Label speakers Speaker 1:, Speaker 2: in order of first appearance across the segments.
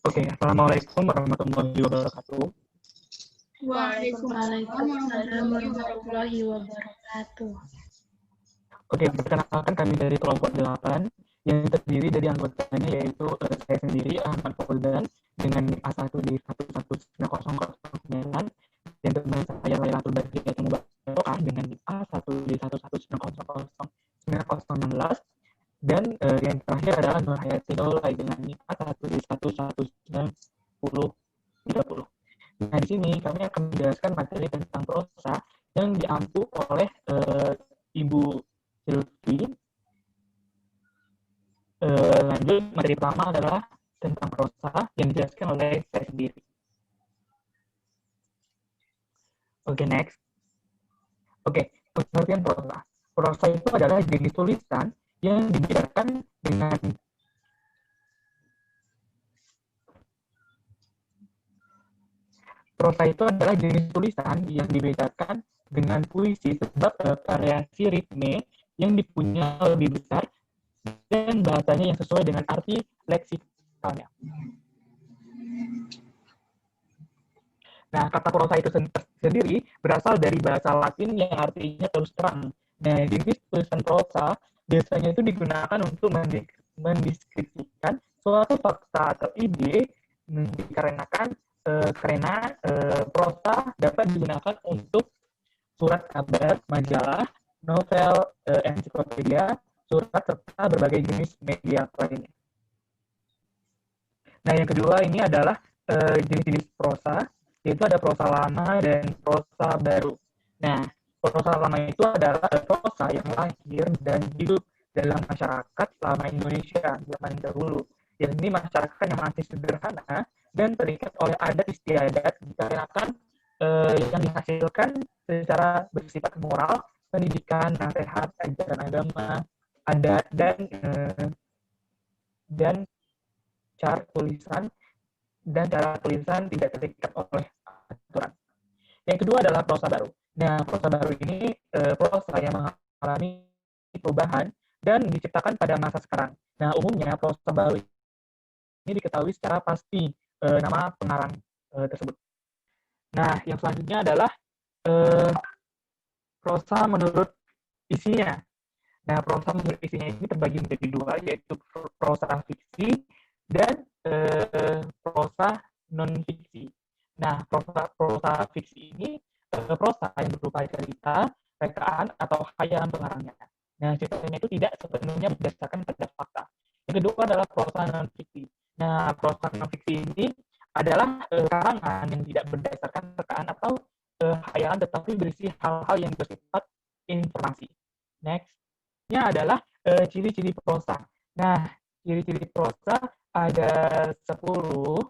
Speaker 1: Oke, Assalamualaikum warahmatullahi wabarakatuh.
Speaker 2: Waalaikumsalam warahmatullahi wabarakatuh.
Speaker 1: Oke, perkenalkan kami dari kelompok 8 yang terdiri dari anggotanya yaitu saya sendiri, Ahmad Fauzan, dengan NIK A1 di 1190009 dan teman saya Lailatul Badriah Mubarokah dengan NIK A1 di 119009016 dan yang terakhir adalah Nur Hayati Daulay dengan NIK A1 di 1191030. Nah, di sini kami akan menjelaskan materi tentang prosa yang diampu oleh Ibu Sylvie. Lanjut, materi pertama adalah tentang prosa yang dijelaskan oleh saya sendiri. Oke, next. Oke, pengertian prosa. Prosa itu adalah jenis tulisan yang dibedakan dengan prosa itu adalah jenis tulisan yang dibedakan dengan puisi sebab variasi ritme yang dipunya lebih besar dan bahasanya yang sesuai dengan arti leksikalnya. Nah, kata prosa itu sendiri berasal dari bahasa Latin yang artinya terus terang. Nah, jenis tulisan prosa biasanya itu digunakan untuk mendeskripsikan suatu fakta atau ide dikarenakan karena prosa dapat digunakan untuk surat kabar, majalah, novel, ensiklopedia, surat, serta berbagai jenis media lainnya. Nah, yang kedua ini adalah jenis-jenis prosa, yaitu ada prosa lama dan prosa baru. Nah, prosa lama itu adalah prosa yang lahir dan hidup dalam masyarakat lama Indonesia zaman dahulu. Yang ini masyarakat yang masih sederhana dan terikat oleh adat istiadat dikarenakan yang dihasilkan secara bersifat moral, pendidikan, nasihat, ajaran agama, adat dan cara tulisan tidak terikat oleh aturan. Yang kedua adalah prosa baru. Nah, prosa baru ini prosa yang mengalami perubahan dan diciptakan pada masa sekarang. Nah, umumnya prosa baru ini diketahui secara pasti nama pengarang tersebut. Nah, yang selanjutnya adalah prosa menurut isinya. Nah, prosa menurut isinya ini terbagi menjadi dua, yaitu prosa fiksi dan prosa non-fiksi. Nah, prosa fiksi ini prosa yang berupa cerita, rekaan, atau khayalan pengarangnya. Nah, ceritanya itu tidak sepenuhnya berdasarkan pada fakta. Yang kedua adalah prosa non-fiksi. Nah, prosa non-fiksi ini adalah karangan yang tidak berdasarkan rekaan atau khayalan, tetapi berisi hal-hal yang bersifat informasi. Next-nya adalah ciri-ciri prosa. Nah, ciri-ciri prosa ada 10.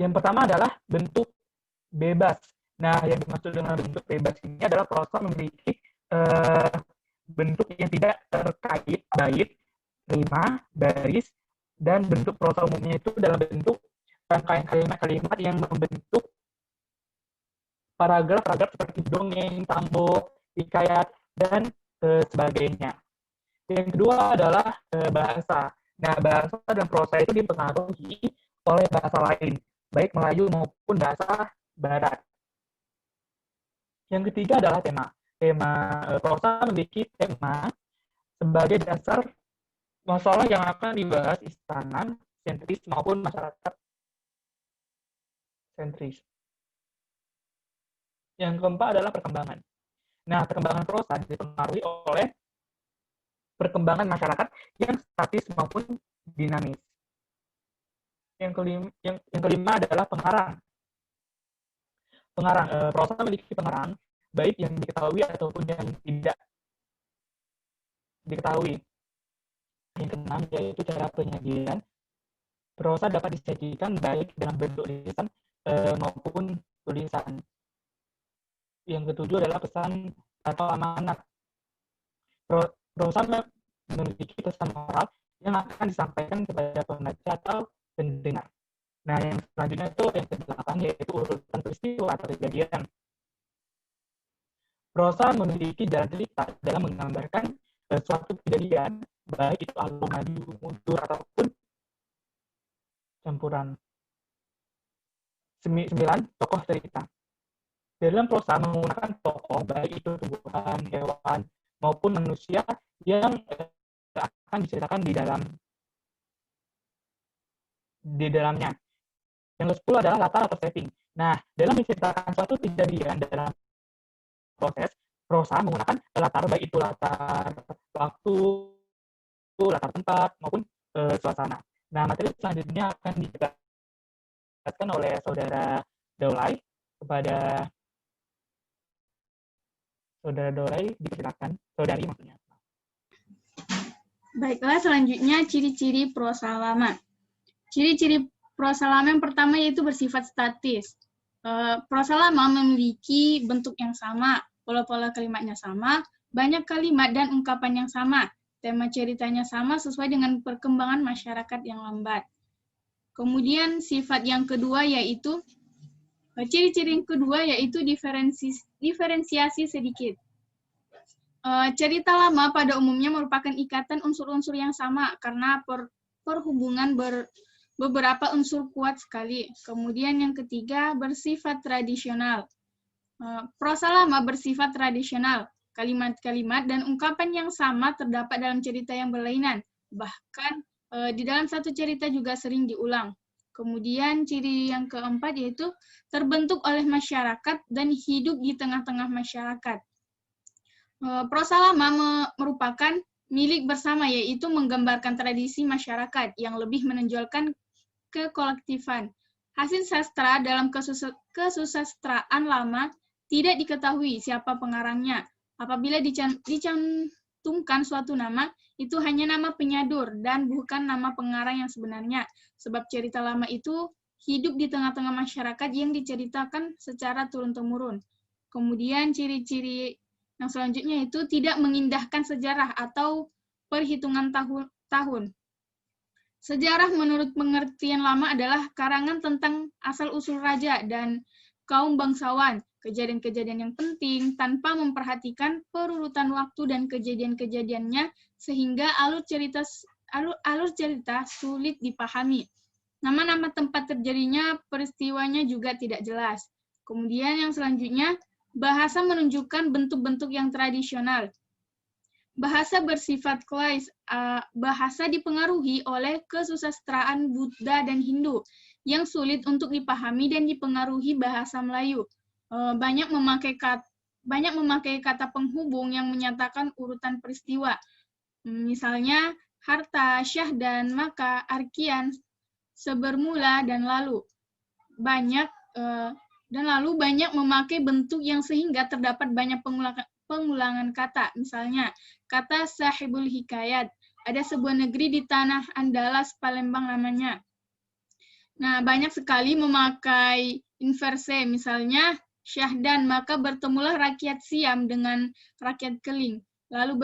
Speaker 1: Yang pertama adalah bentuk bebas. Nah, yang dimaksud dengan bentuk bebas ini adalah prosa memiliki bentuk yang tidak terkait bait, rima, baris, dan bentuk prosa umumnya itu dalam bentuk rangkaian kalimat-kalimat yang membentuk paragraf-paragraf seperti dongeng, tambok, hikayat, dan sebagainya. Yang kedua adalah bahasa. Nah, bahasa dan prosa itu dipengaruhi oleh bahasa lain, baik Melayu maupun bahasa Barat. Yang ketiga adalah tema. Tema prosa memiliki tema sebagai dasar masalah yang akan dibahas istana, sentris maupun masyarakat sentris. Yang keempat adalah perkembangan. Nah, perkembangan prosa dipengaruhi oleh perkembangan masyarakat yang statis maupun dinamis. Yang kelima adalah pengarang. Prosa memiliki pengarang, baik yang diketahui ataupun yang tidak diketahui. Yang keenam yaitu cara penyajian. Prosa dapat disajikan baik dalam bentuk lisan maupun tulisan. Yang ketujuh adalah pesan atau amanat. Prosa memiliki pesan moral yang akan disampaikan kepada pembaca atau pendengar. Nah, yang selanjutnya itu yang ke-8 yaitu urutan peristiwa atau kejadian. Prosa memiliki jalan cerita dalam menggambarkan suatu kejadian, baik itu alur maju, mundur, ataupun pertempuran. 9. Tokoh cerita. Dalam prosa menggunakan tokoh, baik itu tumbuhan, hewan, maupun manusia yang akan diceritakan di dalamnya. Yang ke-10 adalah latar atau setting. Nah, dalam menceritakan suatu kejadian dalam proses prosa menggunakan latar, baik itu latar waktu, latar tempat, maupun suasana. Nah, materi selanjutnya akan dijelaskan oleh Saudara Daulay. Kepada Saudara Daulay, dipersilakan. Saudari maksudnya.
Speaker 2: Baiklah, selanjutnya ciri-ciri prosa lama. Ciri-ciri prosa lama yang pertama yaitu bersifat statis. Prosa lama memiliki bentuk yang sama, pola-pola kalimatnya sama, banyak kalimat dan ungkapan yang sama. Tema ceritanya sama sesuai dengan perkembangan masyarakat yang lambat. Kemudian sifat yang kedua yaitu ciri-ciri yang kedua yaitu diferensiasi sedikit. Cerita lama pada umumnya merupakan ikatan unsur-unsur yang sama karena perhubungan beberapa unsur kuat sekali. Kemudian yang ketiga bersifat tradisional. Prosa lama bersifat tradisional. Kalimat-kalimat dan ungkapan yang sama terdapat dalam cerita yang berlainan. Bahkan di dalam satu cerita juga sering diulang. Kemudian ciri yang keempat yaitu terbentuk oleh masyarakat dan hidup di tengah-tengah masyarakat. Prosa lama merupakan milik bersama, yaitu menggambarkan tradisi masyarakat yang lebih menonjolkan kekolektifan. Hasil sastra dalam kesusastraan lama tidak diketahui siapa pengarangnya. Apabila dicantumkan suatu nama, itu hanya nama penyadur dan bukan nama pengarang yang sebenarnya. Sebab cerita lama itu hidup di tengah-tengah masyarakat yang diceritakan secara turun-temurun. Kemudian ciri-ciri yang selanjutnya itu tidak mengindahkan sejarah atau perhitungan tahun. Sejarah menurut pengertian lama adalah karangan tentang asal-usul raja dan kaum bangsawan, kejadian-kejadian yang penting tanpa memperhatikan perurutan waktu dan kejadian-kejadiannya sehingga alur cerita sulit dipahami. Nama-nama tempat terjadinya peristiwanya juga tidak jelas. Kemudian yang selanjutnya, bahasa menunjukkan bentuk-bentuk yang tradisional. Bahasa bersifat klais, bahasa dipengaruhi oleh kesusastraan Buddha dan Hindu yang sulit untuk dipahami dan dipengaruhi bahasa Melayu. Banyak memakai kata penghubung yang menyatakan urutan peristiwa. Misalnya, harta, syah, dan maka, arkian, sebermula, dan lalu. Banyak memakai bentuk yang sehingga terdapat banyak pengulangan kata. Misalnya, kata sahibul hikayat. Ada sebuah negeri di tanah Andalas, Palembang namanya. Nah, banyak sekali memakai inverse. Misalnya, Syahdan, maka bertemulah rakyat Siam dengan rakyat Keling, lalu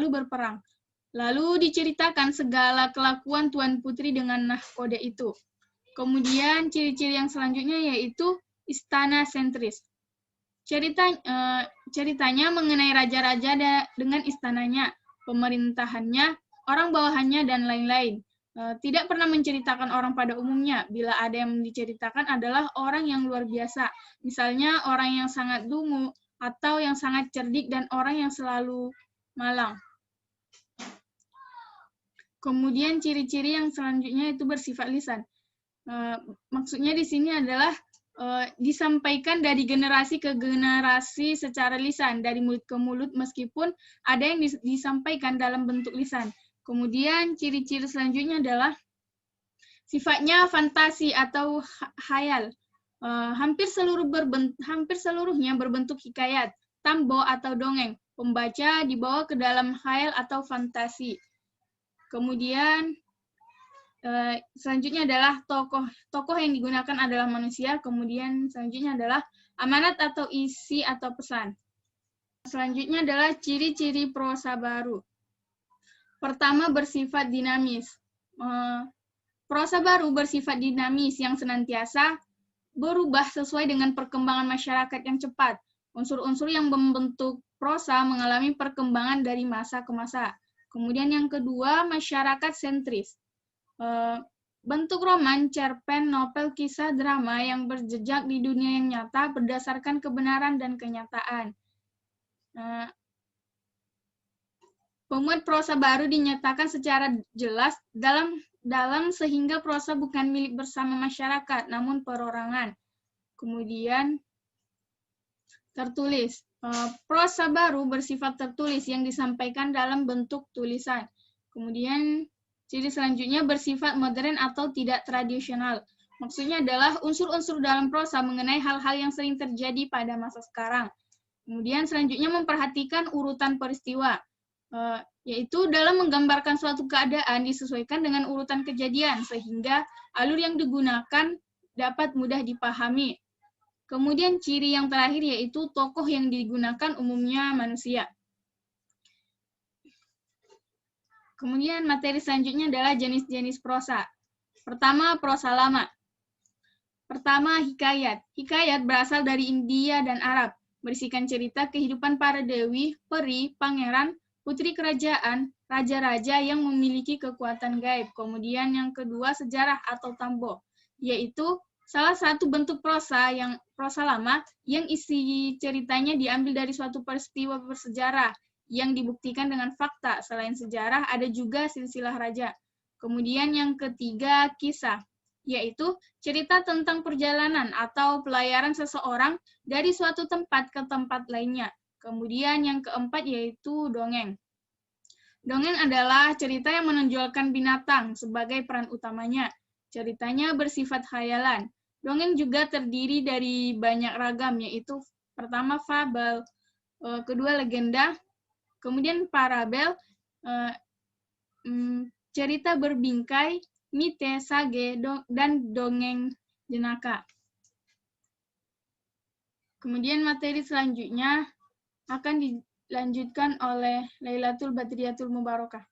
Speaker 2: berperang. Lalu diceritakan segala kelakuan Tuan Putri dengan nahkoda itu. Kemudian ciri-ciri yang selanjutnya yaitu istana sentris. Ceritanya mengenai raja-raja dengan istananya, pemerintahannya, orang bawahannya, dan lain-lain. Tidak pernah menceritakan orang pada umumnya. Bila ada yang diceritakan adalah orang yang luar biasa. Misalnya orang yang sangat dungu, atau yang sangat cerdik, dan orang yang selalu malang. Kemudian ciri-ciri yang selanjutnya itu bersifat lisan. Maksudnya di sini adalah disampaikan dari generasi ke generasi secara lisan, dari mulut ke mulut, meskipun ada yang disampaikan dalam bentuk lisan. Kemudian ciri-ciri selanjutnya adalah sifatnya fantasi atau khayal. Hampir seluruhnya berbentuk hikayat, tambo atau dongeng. Pembaca dibawa ke dalam khayal atau fantasi. Kemudian selanjutnya adalah tokoh yang digunakan adalah manusia. Kemudian selanjutnya adalah amanat atau isi atau pesan. Selanjutnya adalah ciri-ciri prosa baru. Pertama, bersifat dinamis. Prosa baru bersifat dinamis yang senantiasa berubah sesuai dengan perkembangan masyarakat yang cepat. Unsur-unsur yang membentuk prosa mengalami perkembangan dari masa ke masa. Kemudian yang kedua, masyarakat sentris. Bentuk roman, cerpen, novel, kisah, drama yang berjejak di dunia yang nyata berdasarkan kebenaran dan kenyataan. Pemuat prosa baru dinyatakan secara jelas dalam sehingga prosa bukan milik bersama masyarakat, namun perorangan. Kemudian tertulis. Prosa baru bersifat tertulis yang disampaikan dalam bentuk tulisan. Kemudian ciri selanjutnya bersifat modern atau tidak tradisional. Maksudnya adalah unsur-unsur dalam prosa mengenai hal-hal yang sering terjadi pada masa sekarang. Kemudian selanjutnya memperhatikan urutan peristiwa, yaitu dalam menggambarkan suatu keadaan disesuaikan dengan urutan kejadian sehingga alur yang digunakan dapat mudah dipahami. Kemudian ciri yang terakhir yaitu tokoh yang digunakan umumnya manusia. Kemudian materi selanjutnya adalah jenis-jenis prosa. Pertama, prosa lama. Pertama, hikayat. Hikayat berasal dari India dan Arab, berisikan cerita kehidupan para dewi, peri, pangeran, putri kerajaan, raja-raja yang memiliki kekuatan gaib. Kemudian yang kedua, sejarah atau tambo, yaitu salah satu bentuk prosa lama yang isi ceritanya diambil dari suatu peristiwa bersejarah yang dibuktikan dengan fakta. Selain sejarah, ada juga silsilah raja. Kemudian yang ketiga, kisah, yaitu cerita tentang perjalanan atau pelayaran seseorang dari suatu tempat ke tempat lainnya. Kemudian yang keempat yaitu dongeng. Dongeng adalah cerita yang menonjolkan binatang sebagai peran utamanya. Ceritanya bersifat khayalan. Dongeng juga terdiri dari banyak ragam, yaitu pertama fabel, kedua legenda, kemudian parabel, cerita berbingkai, mite, sage, dan dongeng jenaka. Kemudian materi selanjutnya akan dilanjutkan oleh Lailatul Badriyatul Mubarakah.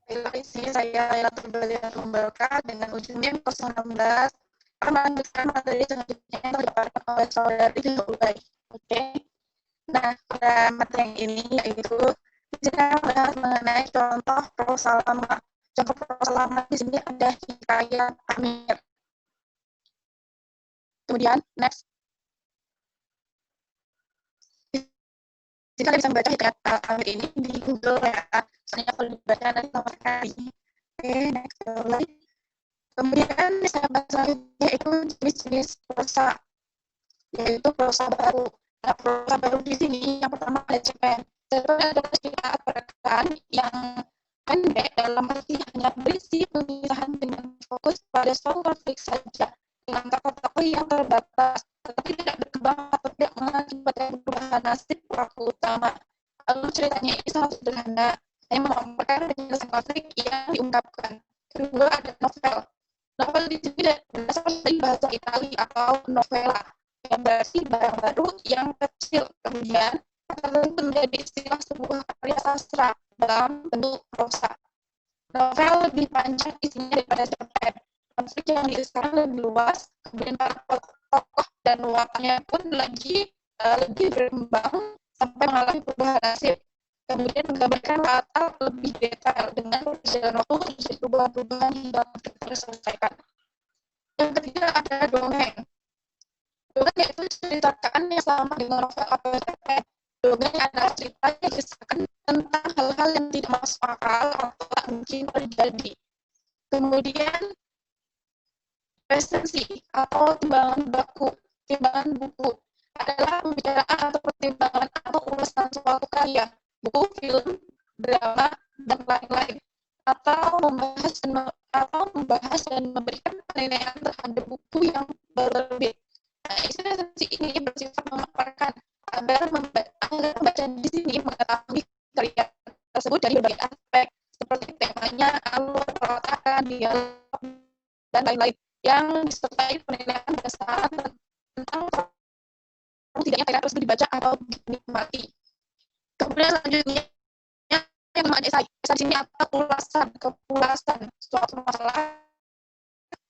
Speaker 3: Baiklah, sini saya Lailatul Badriyatul Mubarakah dengan ujung NIM 016 akan melanjutkan materi selanjutnya yang didapatkan oleh saudari Zulay. Oke. Nah, pada materi yang ini yaitu kita membahas mengenai contoh prosa lama. Contoh prosa lama di sini ada hikayat Amir. Kemudian next. Jika kalian bisa membaca hikayat Amir ini di Google ya, soalnya kalau dibaca nanti sama sekali. Oke, next slide. Kemudian saya bahas selanjutnya yaitu jenis-jenis prosa, yaitu prosa baru. Nah, prosa baru di sini yang pertama ada cerpen. Cerpen adalah cerita perkataan yang pendek dalam arti hanya berisi pemisahan dengan fokus pada suatu konflik saja, dengan tokoh-tokoh yang terbatas, tetapi tidak berkembang atau tidak mengakibatkan perubahan nasib pelaku utama. Lalu ceritanya ini sangat sederhana, hanya memaparkan penyelesaian konflik yang diungkapkan. Kedua ada novel. Novel di sini berasal dari bahasa Italia atau novella, yang berarti barang baru yang kecil. Kemudian tertentu menjadi istilah sebuah karya sastra dalam bentuk prosa. Novel lebih panjang isinya daripada cerpen. Konflik yang diisahkan lebih luas, kemudian para tokoh dan wataknya pun lebih berkembang sampai mengalami perubahan nasib. Kemudian menggambarkan latar lebih detail dengan perjalanan waktu terjadi perubahan-perubahan hingga terselesaikan. Yang ketiga ada dongeng. Dongeng yaitu ceritakan yang sama dengan novel atau cerpen. Dongeng adalah cerita yang diceritakan tentang hal-hal yang tidak masuk akal atau tak mungkin terjadi. Kemudian resensi atau timbangan buku adalah pembicaraan atau pertimbangan atau ulasan suatu karya, buku, film, drama, dan lain-lain, atau membahas dan memberikan penilaian terhadap buku yang terbit. Nah, isi resensi ini bersifat memaparkan agar pembaca di sini mengetahui karya tersebut dari berbagai aspek seperti temanya, alur, peletakan, dialog, dan lain-lain, yang disertai penilaian berdasarkan tentang tidaknya karya tersebut dibaca atau dinikmati. Kemudian selanjutnya yang namanya esai. Esai di sini adalah kepulasan suatu masalah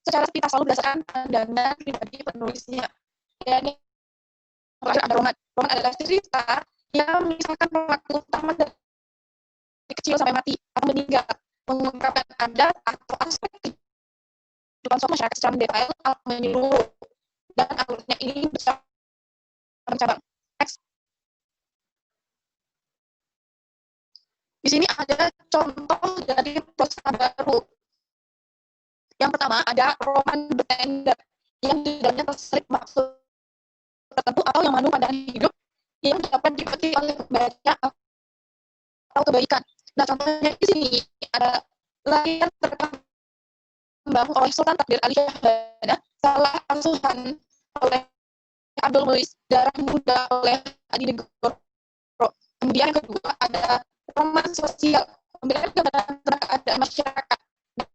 Speaker 3: secara sepintas selalu berdasarkan pandangan pribadi penulisnya. Dan yang terakhir ada roman. Roman adalah cerita yang mengisahkan pelaku utama dari kecil sampai mati atau meninggal, mengungkapkan adat atau aspek kehidupan masyarakat secara mendetail atau menyeluruh, dan alurnya ini bercabang. Next. Di sini ada contoh dari prosa baru. Yang pertama ada roman bertender yang di dalamnya terselip maksud tertentu atau yang mengandung pandangan hidup yang dapat diikuti oleh pembaca atau kebaikan. Nah, contohnya di sini ada layar terkembang oleh Sultan Takdir Ali Syahbana, salah asuhan oleh Abdul Mulis, darah muda oleh Adi Negoro. Kemudian yang kedua ada roman sosial, memberikan gambaran tentang keadaan masyarakat.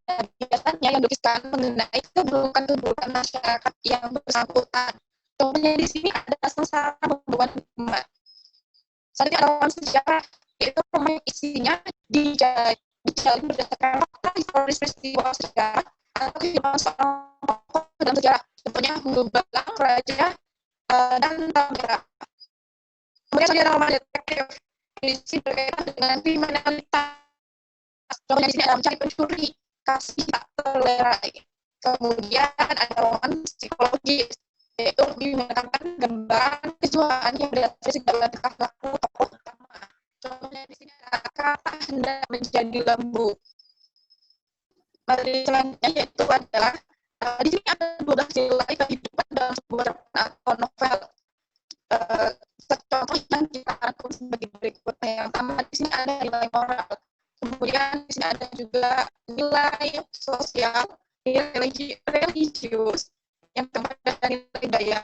Speaker 3: Dan biasanya yang dilukiskan mengenai keburukan masyarakat yang bersangkutan. Contohnya di sini ada sengsara pembunuhan umat. Selanjutnya ada roman sejarah, yaitu roman isinya dijalin berdasarkan fakta historis peristiwa sejarah atau kehidupan seorang tokoh dalam sejarah. Contohnya Hulu Balang, Raja, dan Tambera. Kemudian selanjutnya ada roman detektif, ini berkaitan dengan kriminalitas. Contohnya di sini ada Mencari Pencuri, Kasih Tak Terlerai. Kemudian ada roman psikologis, yaitu lebih menekankan gambaran kejiwaan yang berdasarkan segala tingkah laku tokoh utama. Contohnya di sini ada Kata Hendak Menjadi Lembu. Materi selanjutnya yaitu adalah di sini ada 12 nilai kehidupan dalam sebuah cerpen atau novel. Contoh yang kita rangkum sebagai berikut. Yang pertama di sini ada nilai moral. Kemudian di sini ada juga nilai sosial, nilai religius, yang keempat ada nilai budaya,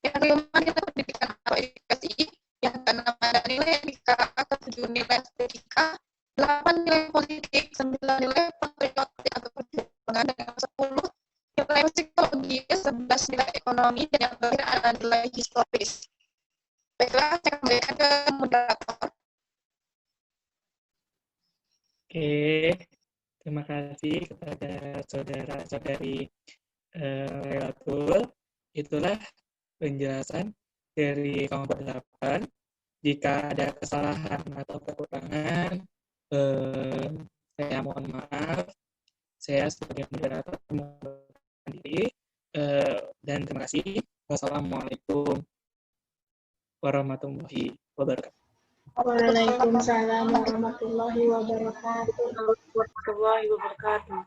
Speaker 3: yang kelima nilai pendidikan atau edukasi, yang keenam ada nilai etika, ketujuh nilai estetika, 8 nilai politik, 9 nilai patriotik atau perjuangan, dan yang 10 nilai psikologi, 11 nilai ekonomi, dan yang terakhir ada nilai historis. Baiklah, saya kembalikan ke moderator.
Speaker 1: Oke, terima kasih kepada saudara-saudari Lailatul. Itulah penjelasan dari kelompok 8. Jika ada kesalahan atau kekurangan, saya mohon maaf. Saya sebagai moderator mohon diri. Dan terima kasih. Wassalamualaikum warahmatullahi wabarakatuh.
Speaker 2: Waalaikumsalam warahmatullahi wabarakatuh.
Speaker 4: Warahmatullahi wabarakatuh.